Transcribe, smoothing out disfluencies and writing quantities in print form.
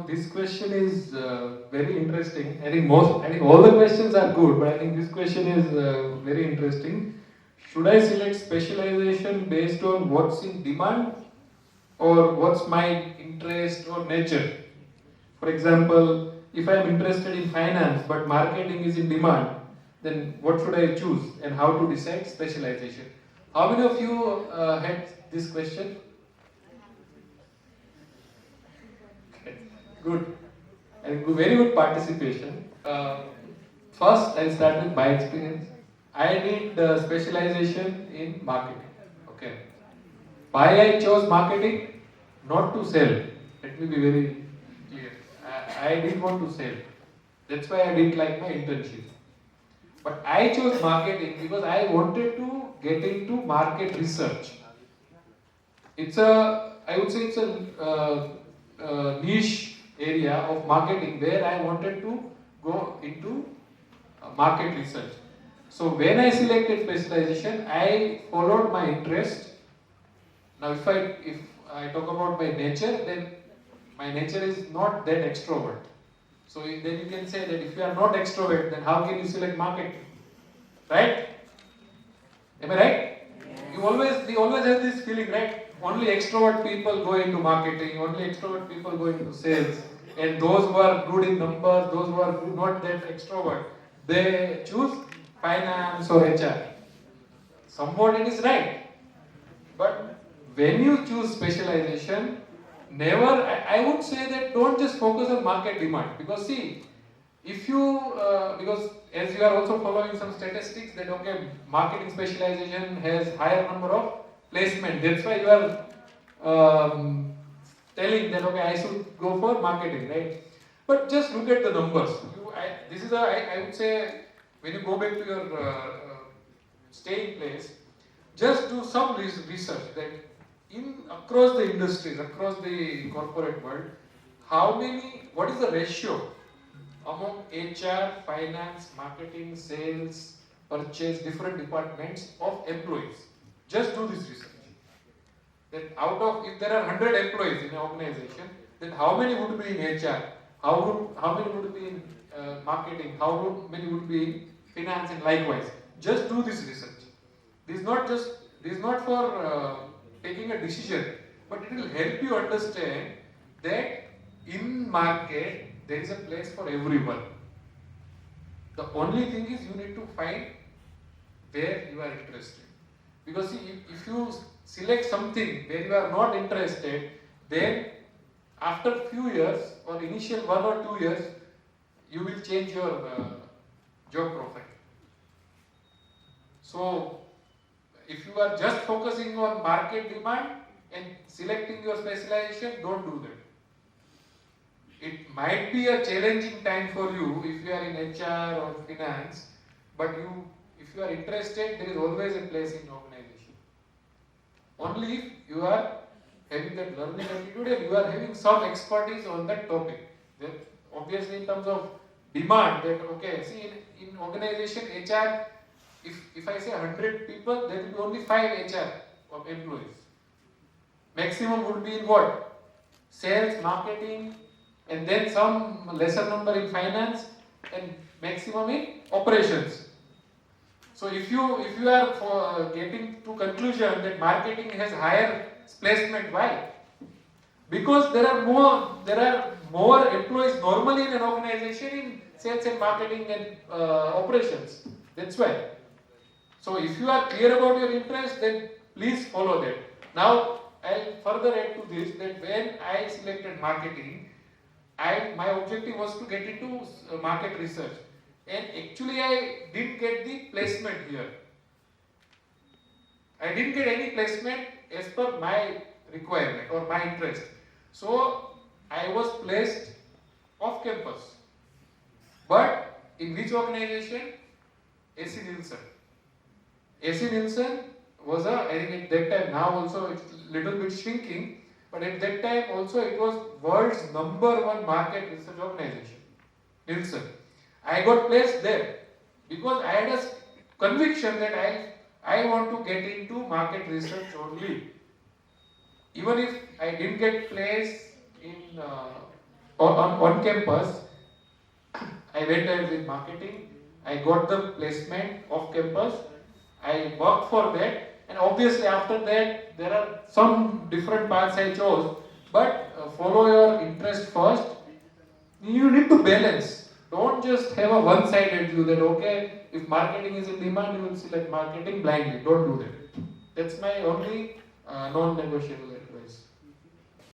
this question is very interesting. I think all the questions are good, but I think this question is very interesting. Should I select specialization based on what's in demand or what's my interest or nature? For example, if I am interested in finance but marketing is in demand, then what should I choose and how to decide specialization? How many of you had this question? Okay, good. And very good participation. First, I'll start with my experience. I did specialization in marketing. Okay. Why I chose marketing? Not to sell. Let me be very clear. I didn't want to sell. That's why I didn't like my internship. But I chose marketing because I wanted to get into market research. I would say it's a niche area of marketing where I wanted to go into market research. So when I selected specialization, I followed my interest. Now if I talk about my nature, then my nature is not that extrovert. So then you can say that if you are not extrovert, then how can you select marketing? Right? Am I right? Yes. We always have this feeling, right? Only extrovert people go into marketing, only extrovert people go into sales, and those who are good in numbers, those who are not that extrovert, they choose finance or HR. Somewhat it is right. But when you choose specialization, I would say that don't just focus on market demand. Because see, because as you are also following some statistics that okay, marketing specialization has higher number of placement. That's why you are telling that okay, I should go for marketing, right? But just look at the numbers. I would say when you go back to your staying place, just do some research that across the industries, across the corporate world, what is the ratio among HR, finance, marketing, sales, purchase, different departments of employees. Just do this research. That if there are 100 employees in an organization, then how many would be in HR? How many would be in marketing? How many would be in finance and likewise? Just do this research. This is not for taking a decision, but it will help you understand that in market there is a place for everyone. The only thing is you need to find where you are interested. Because see, if you select something where you are not interested, then after a few years or initial 1 or 2 years, you will change your job profile. So, if you are just focusing on market demand and selecting your specialization, don't do that. It might be a challenging time for you if you are in HR or finance, but if you are interested, there is always a place in organization. Only if you are having that learning attitude and you are having some expertise on that topic. That obviously in terms of demand, that okay, see in organization HR, if I say 100 people, there will be only 5 HR of employees. Maximum would be in what? Sales, marketing, and then some lesser number in finance, and maximum in operations. So if you are getting to conclusion that marketing has higher placement, why? Because there are more employees normally in an organization in sales and marketing and operations. That's why. So if you are clear about your interest, then please follow that. Now I'll further add to this that when I selected marketing, my objective was to get into market research, and actually I didn't get the placement here. I didn't get any placement as per my requirement or my interest. So I was placed off campus. But in which organization? AC Nielsen. AC Nielsen was I think at that time, now also it's little bit shrinking, but at that time also it was world's #1 market research organization, Nielsen. I got placed there because I had a conviction that I want to get into market research only. Even if I didn't get placed in on campus, I went ahead with marketing. I got the placement off campus. I worked for that, and obviously after that there are some different paths I chose. But follow your interest first. You need to balance. Don't just have a one-sided view that okay, if marketing is in demand, you will select marketing blindly. Don't do that. That's my only non-negotiable